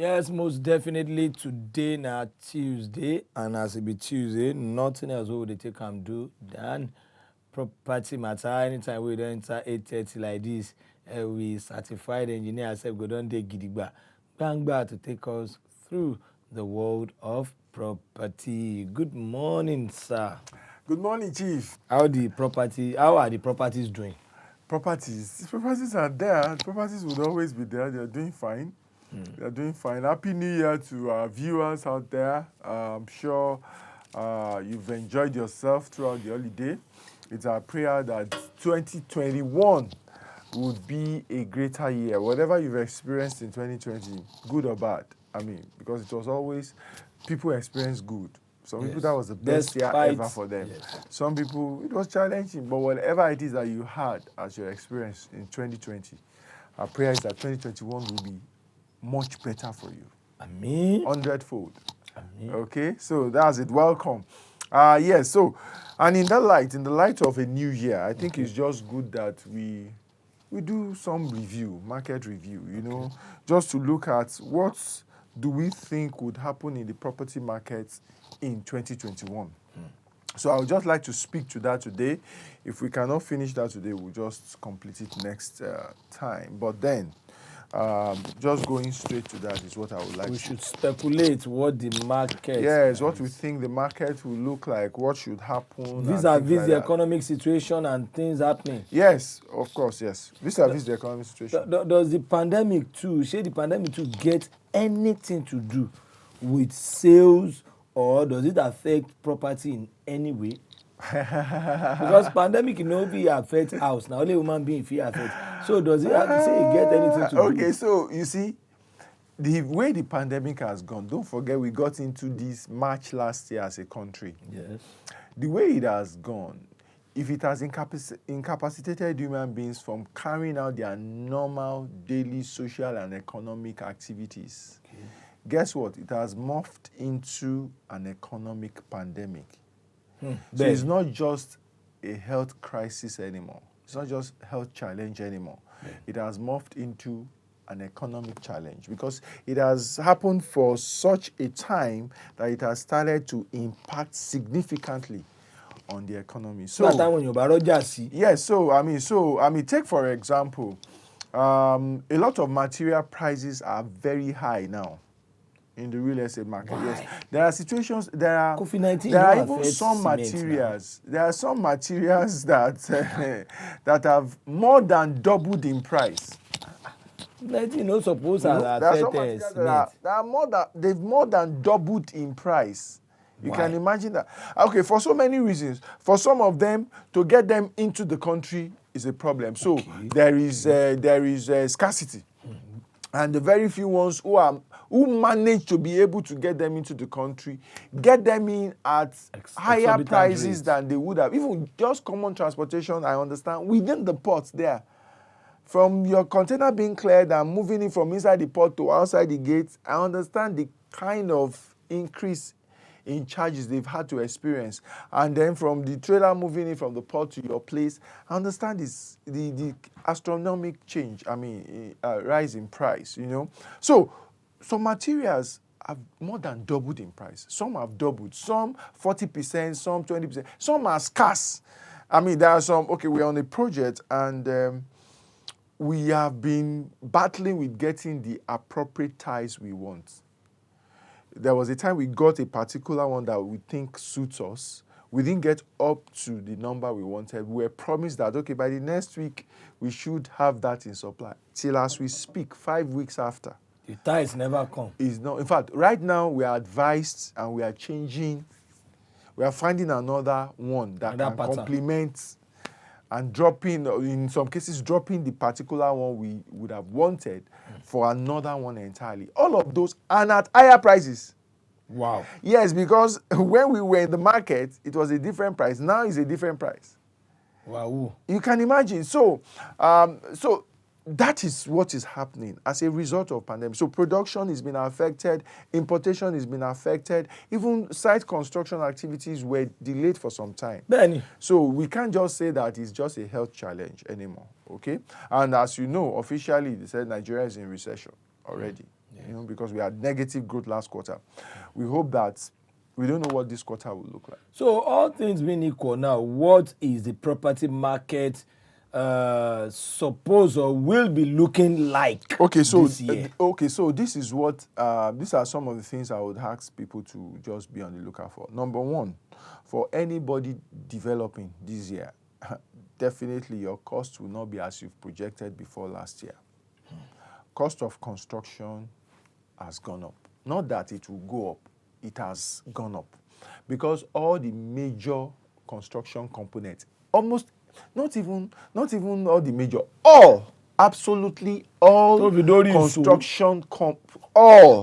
Yes, most definitely. Today na Tuesday, and as it be Tuesday, nothing else we dey take am do than property matter. Anytime we don enter 8:30 like this, we certified engineer sef go don dey gidigba gbangba to take us through the world of property. Good morning, sir. Good morning, Chief. How are the properties doing? Properties are there. Properties would always be there. They're doing fine. They're doing fine. Happy New Year to our viewers out there. I'm sure you've enjoyed yourself throughout the holiday. It's our prayer that 2021 would be a greater year. Whatever you've experienced in 2020, good or bad, because it was always, people experience good. Some people, that was the best year ever for them. Yes. Some people, it was challenging, but whatever it is that you had as your experience in 2020, our prayer is that 2021 will be much better for you. Amen. 100-fold. Amen. Okay, so that's it. Welcome. Yes, so, and in the light of a new year, I think it's just good that we do some review, market review, just to look at what do we think would happen in the property market in 2021. So I would just like to speak to that today. If we cannot finish that today, we'll just complete it next time. But then, just going straight to that is what I would like. We should speculate what the market. Yes, what we think the market will look like, what should happen. Vis-a-vis the economic situation and things happening. Yes, of course, yes. Vis-a-vis the economic situation. Does the pandemic too get anything to do with sales, or does it affect property in any way? Because pandemic be affect house. Now only human being feel affect. So does it have to say it get anything to do? Okay, so you see, the way the pandemic has gone, don't forget we got into this March last year as a country. Yes. The way it has gone, if it has incapacitated human beings from carrying out their normal daily social and economic activities, guess what? It has morphed into an economic pandemic. So it's not just a health crisis anymore. It's not just a health challenge anymore. It has morphed into an economic challenge because it has happened for such a time that it has started to impact significantly on the economy. So that time when you yes, take for example, a lot of material prices are very high now in the real estate market. Why? Yes, there are situations. There are even some materials. There are some materials that that have more than doubled in price. Nothing no suppose to affect they've more than doubled in price. You Why? can imagine that. Okay, for so many reasons. For some of them, to get them into the country is a problem. So there is scarcity, and the very few ones who manage to be able to get them into the country, get them in at higher prices than they would have. Even just common transportation, I understand, within the ports there. From your container being cleared and moving it from inside the port to outside the gates, I understand the kind of increase in charges they've had to experience. And then from the trailer moving in from the port to your place, I understand the astronomical change, rise in price, So, some materials have more than doubled in price. Some have doubled, some 40%, some 20%, some are scarce. There are some, we're on a project and we have been battling with getting the appropriate ties we want. There was a time we got a particular one that we think suits us. We didn't get up to the number we wanted. We were promised that, by the next week, we should have that in supply. Till as we speak, 5 weeks after. The ties never come. In fact, right now, we are advised and we are changing. We are finding another one that can complement and dropping, in some cases, dropping the particular one we would have wanted for another one entirely. All of those and at higher prices. Wow. Yes, because when we were in the market, it was a different price. Now it's a different price. Wow. You can imagine. So that is what is happening as a result of pandemic. So production has been affected, importation has been affected, even site construction activities were delayed for some time. Benny. So we can't just say that it's just a health challenge anymore, okay? And as you know, officially they said Nigeria is in recession already. you know, because we had negative growth last quarter. We hope that we don't know what this quarter will look like. So all things being equal now, what is the property market suppose or will be looking like this year? So this is what these are some of the things I would ask people to just be on the lookout for. Number one, for anybody developing this year, definitely your cost will not be as you've projected before last year. Cost of construction has gone up. Not that it will go up, it has gone up. Because all the major construction components, almost, not even all the major, absolutely all construction,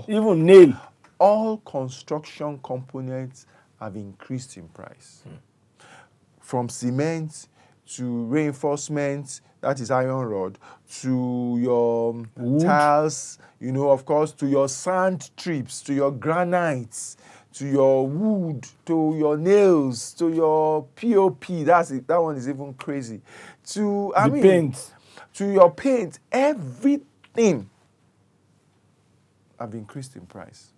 even nail. All construction components have increased in price. From cement to reinforcement, that is iron rod, to your tiles, you know, of course, to your sand strips, to your granites, to your wood, to your nails, to your POP. That one is even crazy. To paint. To your paint, everything have increased in price.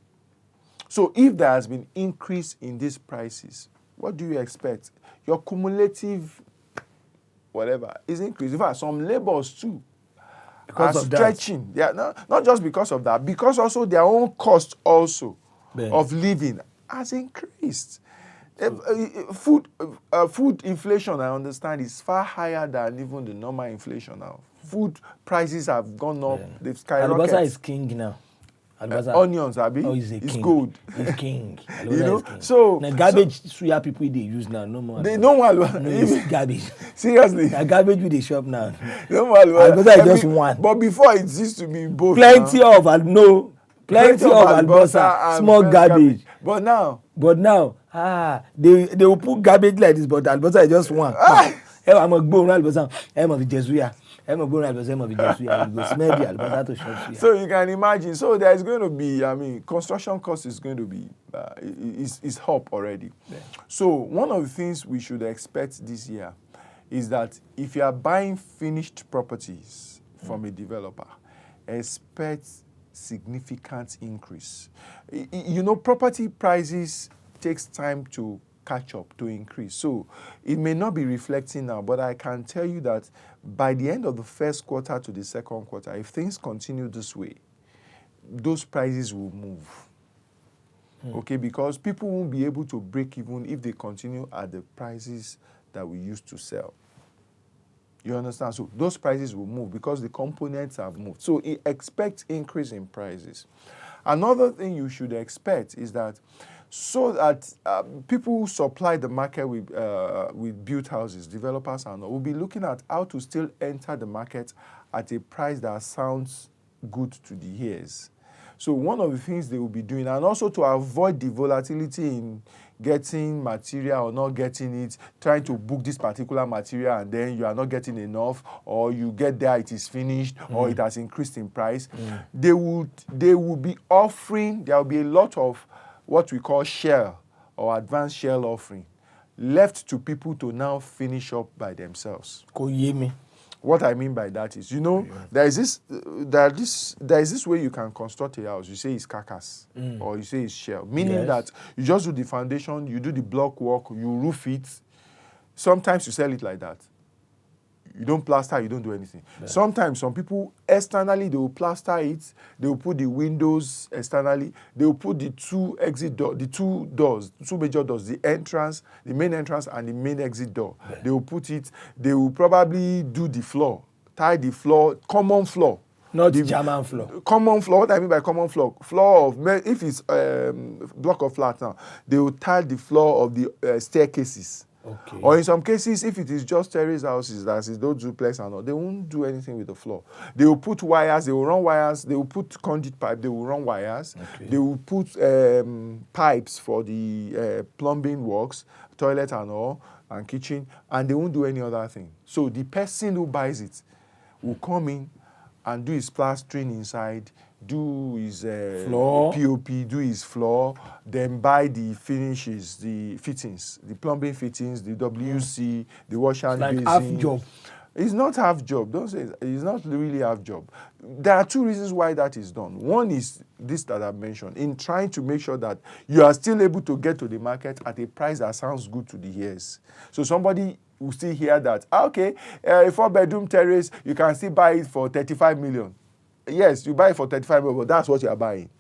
So if there has been increase in these prices, what do you expect? Your cumulative whatever is increased. In fact, some labors too are stretching. Yeah, not just because of that, because also their own cost also of living has increased. Food inflation, I understand, is far higher than even the normal inflation now. Food prices have gone up. They've skyrocketed. Alibasa is king now. Onions, Abi, it's gold. He's king. You know, so now garbage suya people they use now no more. They no more. It's garbage. Seriously, now garbage with the shop now. No more. Alibasa is just one. But before it used to be both. Plenty of alibasa, small garbage. But now, they will put garbage like this, but alibasa is just one. I'm a go around alibasa. I'm a Jesuya. I'm a go around alibasa. I'm a Jesuya. You go smell the alibasa to shop. So you can imagine. So there is going to be. I mean, construction cost is going to be is up already. Yeah. So one of the things we should expect this year is that if you are buying finished properties from a developer, expect significant increase. You know, property prices takes time to catch up, to increase. So it may not be reflecting now, but I can tell you that by the end of the first quarter to the second quarter, if things continue this way, those prices will move. Okay, because people won't be able to break even if they continue at the prices that we used to sell. You understand? So those prices will move because the components have moved. So expect increase in prices. Another thing you should expect is that so that people who supply the market with built houses, developers and all, will be looking at how to still enter the market at a price that sounds good to the ears. So one of the things they will be doing, and also to avoid the volatility in getting material or not getting it, trying to book this particular material and then you are not getting enough, or you get there, it is finished, or it has increased in price. They will be offering, there will be a lot of what we call shell or advanced shell offering left to people to now finish up by themselves. What I mean by that is, you know, there is this way you can construct a house. You say it's carcass or you say it's shell, meaning that you just do the foundation, you do the block work, you roof it. Sometimes you sell it like that. You don't plaster, you don't do anything. Yeah. Sometimes some people externally, they will plaster it, they will put the windows externally, they will put the two major doors, the entrance, the main entrance and the main exit door. Yeah. They will put it, they will probably do the floor, tie the floor, common floor. Not the German floor. Common floor, what I mean by common floor? Floor of, if it's block of flat now, they will tie the floor of the staircases. Okay. Or in some cases, if it is just terrace houses, that is those duplex and all, they won't do anything with the floor. They will put wires, they will run wires, they will put conduit pipe, they will run wires, they will put pipes for the plumbing works, toilet and all, and kitchen, and they won't do any other thing. So the person who buys it will come in and do his plastering inside, do his floor, POP, do his floor, then buy the finishes, the fittings, the plumbing fittings, the WC, the wash and basin. Half job. It's not half job. Don't say it's not really half job. There are two reasons why that is done. One is this that I've mentioned, in trying to make sure that you are still able to get to the market at a price that sounds good to the ears. So somebody will still hear that, okay, a 4-bedroom terrace, you can still buy it for 35 million. Yes, you buy it for 35 million, but that's what you are buying.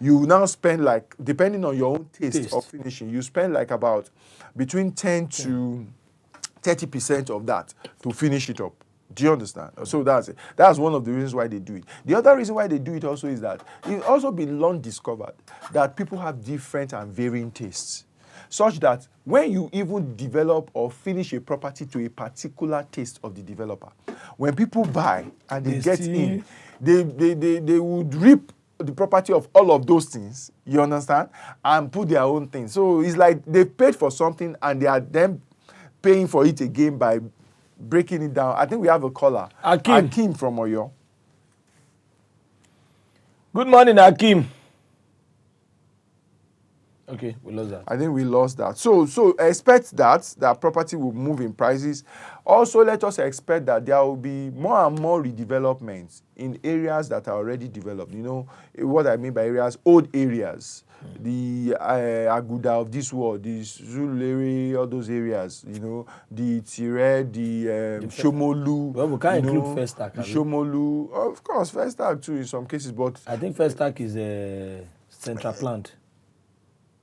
You now spend, like, depending on your own taste of finishing, you spend like about between 10 to 30% of that to finish it up. Do you understand? So that's it. That's one of the reasons why they do it. The other reason why they do it also is that it's also been long discovered that people have different and varying tastes, such that when you even develop or finish a property to a particular taste of the developer, when people buy and they get in, they would reap the property of all of those things, you understand, and put their own thing. So it's like they paid for something and they are then paying for it again by breaking it down. I think we have a caller. Akim from Oyo. Good morning, Akim. Okay, we lost that. I think we lost that. So expect that property will move in prices. Also, let us expect that there will be more and more redevelopments in areas that are already developed. You know what I mean by areas? Old areas. The Aguda of this world, the Zulere, all those areas, you know, the Tire, the Shomolu. Well, we can't include First Stack. The Shomolu, of course, First Stack too in some cases, but I think First Stack is a central plant.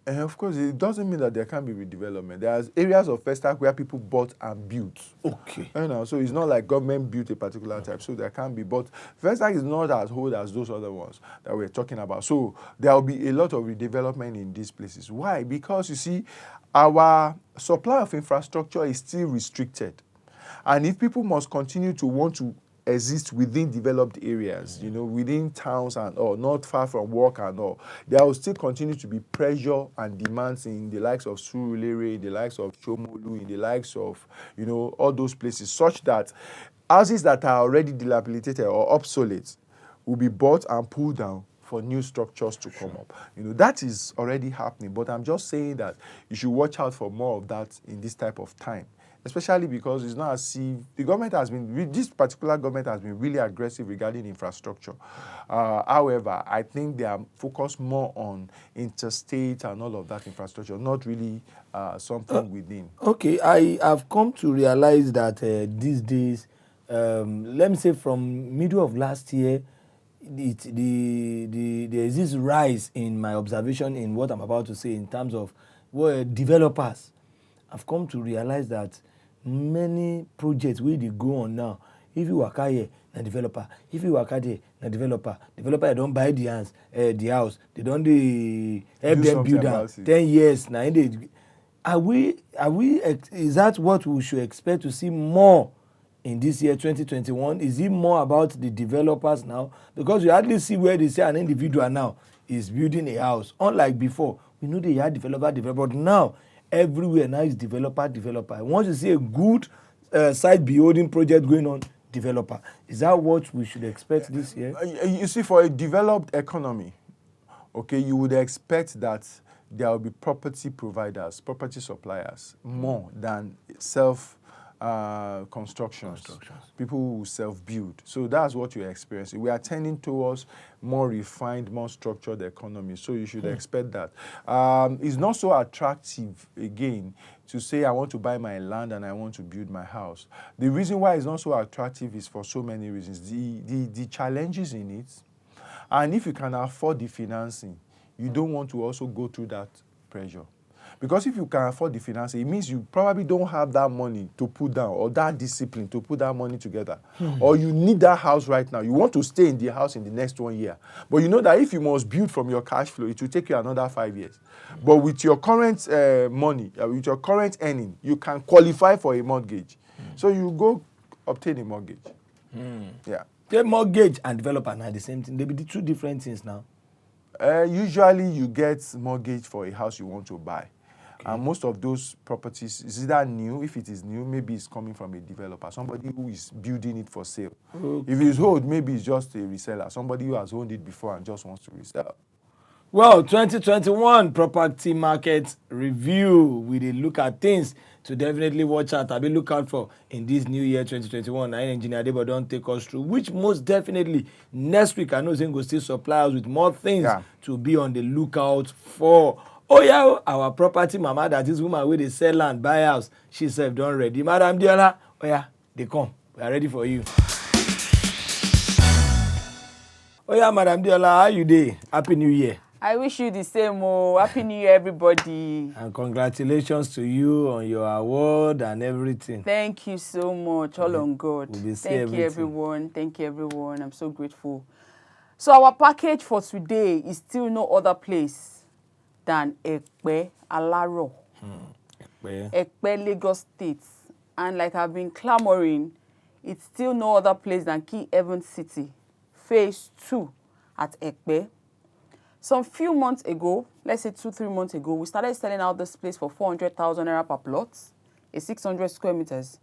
And of course, it doesn't mean that there can't be redevelopment. There's areas of First Stack where people bought and built. Okay. You know, so it's not like government built a particular type, so there can be. But First Stack is not as old as those other ones that we're talking about. So there will be a lot of redevelopment in these places. Why? Because you see, our supply of infrastructure is still restricted. And if people must continue to want to exist within developed areas, you know, within towns and all, not far from work and all, there will still continue to be pressure and demands in the likes of Surulere, in the likes of Shomolu, in the likes of, you know, all those places, such that houses that are already dilapidated or obsolete will be bought and pulled down for new structures to come up. You know, that is already happening, but I'm just saying that you should watch out for more of that in this type of time. Especially because it's not as if the government has been, this particular government has been really aggressive regarding infrastructure. However, I think they are focused more on interstate and all of that infrastructure, not really something within. Okay, I have come to realize that these days, let me say from middle of last year, there is this rise in my observation in what I'm about to say in terms of developers. I've come to realize that many projects wey dey go on now, if you waka here na developer, if you waka there na developer don buy the house, they don dey help them build am 10 years na im dey. Are we is that what we should expect to see more in this year 2021? Is it more about the developers now? Because you hardly see where they say an individual now is building a house, unlike before. We know they had developer, but now everywhere now is developer. Once you see a good site building project going on, developer. Is that what we should expect this year? You see, for a developed economy, okay, you would expect that there will be property providers, property suppliers, more than constructions. People who self-build. So that's what you're experiencing. We are tending towards more refined, more structured economy. So you should expect that. It's not so attractive, again, to say I want to buy my land and I want to build my house. The reason why it's not so attractive is for so many reasons. The challenges in it, and if you can afford the financing, you don't want to also go through that pressure. Because if you can afford the financing, it means you probably don't have that money to put down or that discipline to put that money together. Or you need that house right now. You want to stay in the house in the next 1 year. But you know that if you must build from your cash flow, it will take you another 5 years. But with your current money, with your current earning, you can qualify for a mortgage. So you go obtain a mortgage. Yeah. The mortgage and developer now the same thing. They be the two different things now. Usually you get mortgage for a house you want to buy. And most of those properties is either new. If it is new, maybe it's coming from a developer, somebody who is building it for sale. If it's old, maybe it's just a reseller, somebody who has owned it before and just wants to resell. Well, 2021 property market review. We dey look at things to definitely watch out. I be look out for in this new year 2021. And engineer Debo don take us through, which most definitely next week I know Zen go still supply us with more things to be on the lookout for. Oh yeah, our property mama, that is woman wey dey sell land, buy house, she sef don ready. Madam Adeola, oh yeah, they come. We are ready for you. Oh yeah, Madam Adeola, how you dey? Happy New Year. I wish you the same. Oh, Happy New Year, everybody. And congratulations to you on your award and everything. Thank you so much. All on God. Thank you, everyone. Thank you, everyone. I'm so grateful. So our package for today is still no other place than Ekpe, Alaro. Ekpe, Lagos State. And like I've been clamoring, it's still no other place than Key Haven City, Phase 2 at Ekpe. Some few months ago, let's say 2-3 months ago, we started selling out this place for 400,000 naira per plot, a 600 square meters.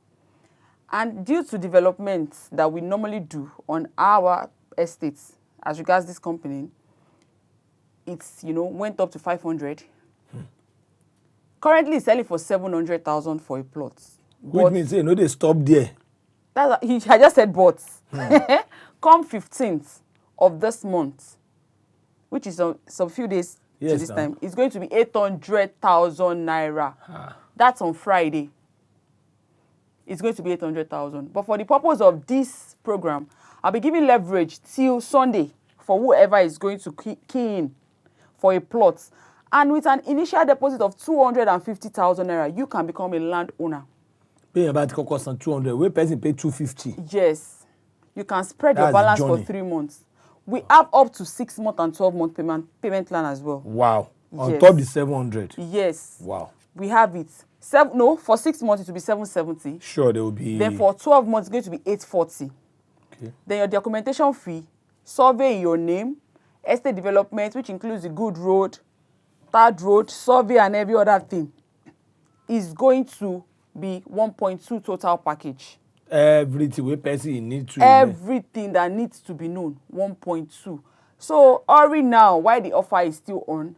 And due to developments that we normally do on our estates, as regards this company, it's, went up to 500. Currently, it's selling for 700,000 for a plot. Which means, they stop there. I just said but. Come 15th of this month, which is some few days to this time, it's going to be 800,000 naira. That's on Friday. It's going to be 800,000. But for the purpose of this program, I'll be giving leverage till Sunday for whoever is going to key in for a plot. And with an initial deposit of 250,000 naira, you can become a landowner. Pay about 200. Where person pay 250? Yes. You can spread your balance for 3 months. We have up to 6 month and 12-month payment plan as well. Wow. On top the 700. Yes. Wow. We have it. For 6 months it will be 770. Sure, there will be. Then for 12 months it's going to be 840. Okay. Then your documentation fee, survey in your name, estate development, which includes the good road, third road, survey and every other thing, is going to be 1.2 total package. Everything we person need to. Everything that needs to be known, 1.2. So hurry now while the offer is still on.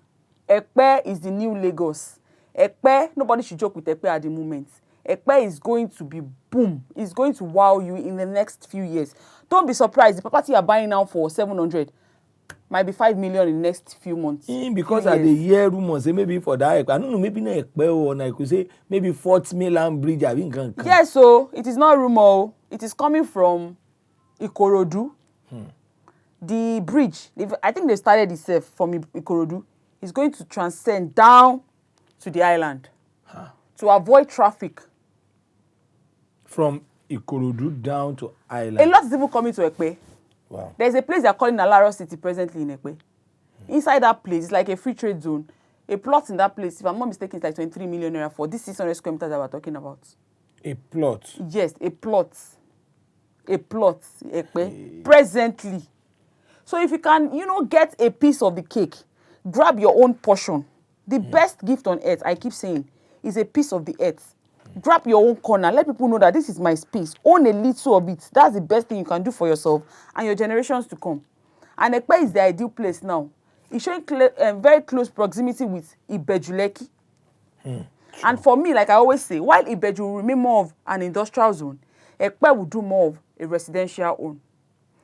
Ekpe is the new Lagos. Ekpe, nobody should joke with Ekpe at the moment. Ekpe is going to be boom. It's going to wow you in the next few years. Don't be surprised. The property you're buying now for 700 might be 5 million in the next few months. Because I dey hear rumors, say maybe for that, I don't know, maybe not Ekpe or I could say maybe Fort Mainland Bridge. Yes, so it is not rumor. It is coming from Ikorodu. The bridge, I think they started itself from Ikorodu. It's going to transcend down to the island to avoid traffic. From Ikorodu down to island. A lot of people coming to Ekpe. Wow. There's a place they're calling Alaro City presently in Ekpe. Inside that place, it's like a free trade zone. A plot in that place, if I'm not mistaken, it's like 23 million naira for this 600 square meters that we're talking about. A plot? Yes, a plot. A plot, Ekpe, presently. So if you can, get a piece of the cake, grab your own portion. The best gift on earth, I keep saying, is a piece of the earth. Grab your own corner. Let people know that this is my space. Own a little of it. That's the best thing you can do for yourself and your generations to come. And Ekpe is the ideal place now. It's showing very close proximity with Ibejuleki. And for me, like I always say, while Ibeju will remain more of an industrial zone, Ekpe will do more of a residential zone.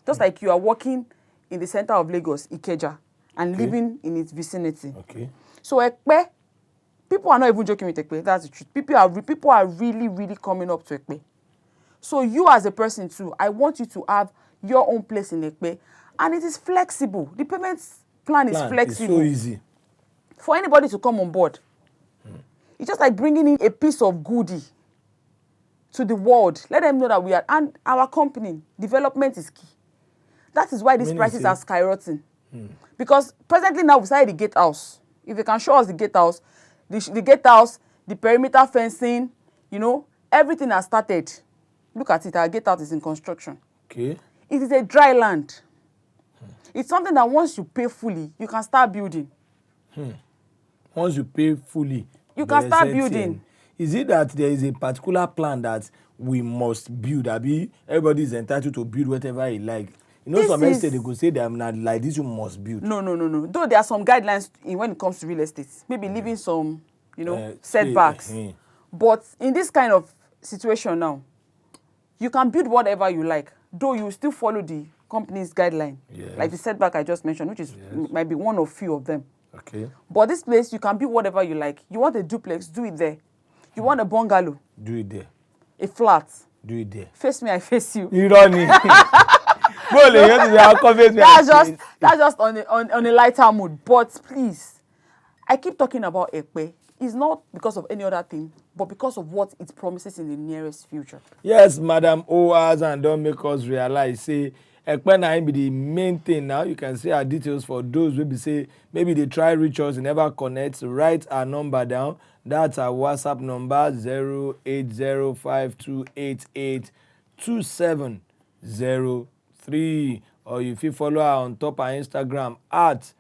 Just like you are working in the center of Lagos, Ikeja, and living in its vicinity. Okay. So Ekpe, people are not even joking with Ekpe. That's the truth. People are really, really coming up to Ekpe. So you as a person too, I want you to have your own place in Ekpe. And it is flexible. The payment plan is flexible. It's so easy. For anybody to come on board. It's just like bringing in a piece of goodie to the world. Let them know that we are, and our company, development is key. That is why these prices are skyrocketing. Because presently now we started the gatehouse. If you can show us the gatehouse, the gatehouse, the perimeter fencing, everything has started. Look at it, our gatehouse is in construction. Okay. It is a dry land. It's something that once you pay fully, you can start building. Once you pay fully, you can start building. Is it that there is a particular plan that we must build? Everybody is entitled to build whatever he like. You know, some estate they go say they are not like this. You must build. No. Though there are some guidelines when it comes to real estate, maybe leaving some, setbacks. But in this kind of situation now, you can build whatever you like, though you still follow the company's guideline, like the setback I just mentioned, which is might be one or few of them. Okay. But this place, you can build whatever you like. You want a duplex, do it there. You want a bungalow, Do it there. a flat, Do it there. face me, I face you. You don't need. That's just on a lighter mood. But please, I keep talking about Ekpe. It's not because of any other thing, but because of what it promises in the nearest future. Yes, Madam Oaz, and don't make us realize, say, Ekpe na be the main thing now. You can see our details for those who be say, maybe they try reach us, they never connect. Write our number down. That's our WhatsApp number, 08052882703. Or if you follow her on top our Instagram, at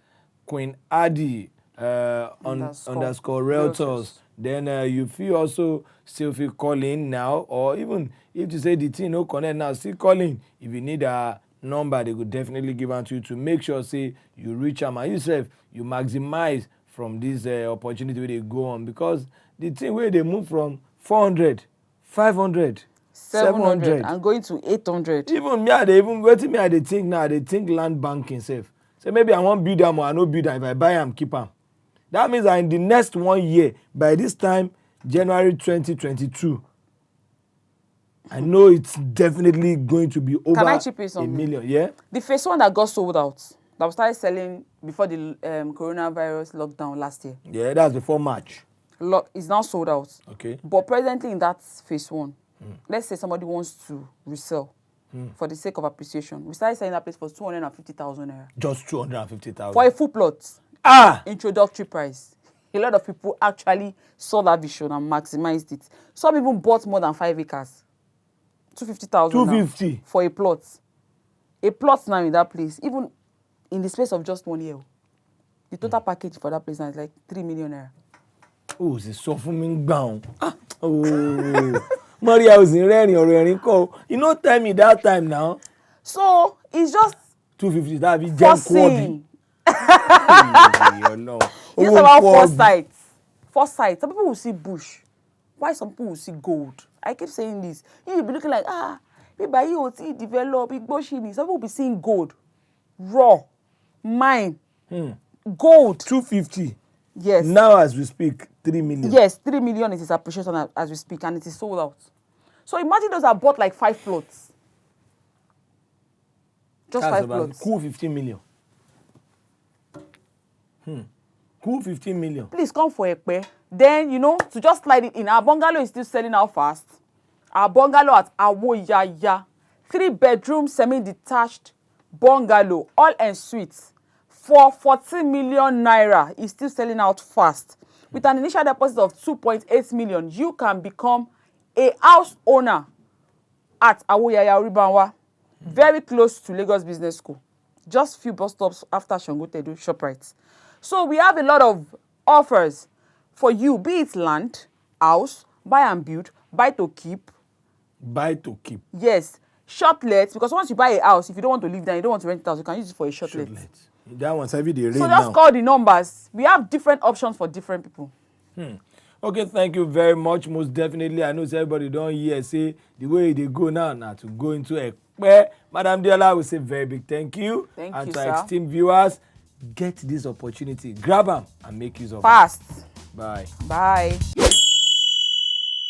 Queen Adi underscore realtors. Then you feel also still feel calling now, or even if you say the thing no connect now, still calling. If you need a number, they could definitely give out to you to make sure say you reach them and yourself you maximize from this opportunity where they go on, because the thing where they move from 400, 500, 700 and going to 800. Even me, I dey think now. I dey think land banking sef. So maybe I wan build am or I no build am. If I buy am, keep am. That means that in the next 1 year, by this time, January 2022, I know it's definitely going to be over Can I chip in a something? million. Yeah. The first one that got sold out, that was started selling before the coronavirus lockdown last year, Yeah, that's before March. is now sold out. Okay. But presently in that phase one, let's say somebody wants to resell for the sake of appreciation. We started selling that place for 250,000 naira. Just 250,000. For a full plot, Ah. introductory price. A lot of people actually saw that vision and maximized it. Some even bought more than 5 acres. 250,000 250 for a plot. A plot now in that place, even in the space of just 1 year, the total package for that place now is like 3 million naira. Oh, c'est sọ fún mi gbàùn. Ah. Oh. Maria was in rẹ́rìn ọ̀rọ̀ ẹ̀rín kọ́. You no tell me that time now. So it's just 250, that be jẹ́ forcing. No. It's about foresight. Foresight. Some people will see bush. Why some people will see gold? I keep saying this. You'll be looking like, maybe you will see develop, big bushini. Some people will be seeing gold. Raw. Mine. Gold. 250. Yes. Now as we speak, 3 million. Yes, 3 million is its appreciation as we speak, and it is sold out. So imagine those that bought like 5 plots. Just That's 5 about plots. cool 15 million. Cool 15 million. Please come for Ekpe. Then, to just slide it in. Our bungalow is still selling out fast. Our bungalow at Awoyaya. 3-bedroom, semi-detached bungalow, all en suites, for 14 million naira is still selling out fast. With an initial deposit of 2.8 million, you can become a house owner at Awoyaya Oribanwa, very close to Lagos Business School. Just few bus stops after Shangotedo ShopRite. So we have a lot of offers for you, be it land, house, buy and build, buy to keep. Buy to keep. Yes, shortlet, because once you buy a house, if you don't want to live there, you don't want to rent it out, you can use it for a shortlet. That one's every day rain So now. just call the numbers. We have different options for different people. Okay, thank you very much. Most definitely, I know everybody don't hear say the way they go now to go into Ekpe. Madam Adeola will say very big thank you. Thank and you, to sir. our esteemed viewers, get this opportunity, grab them and make use of it. Fast. Bye. Bye.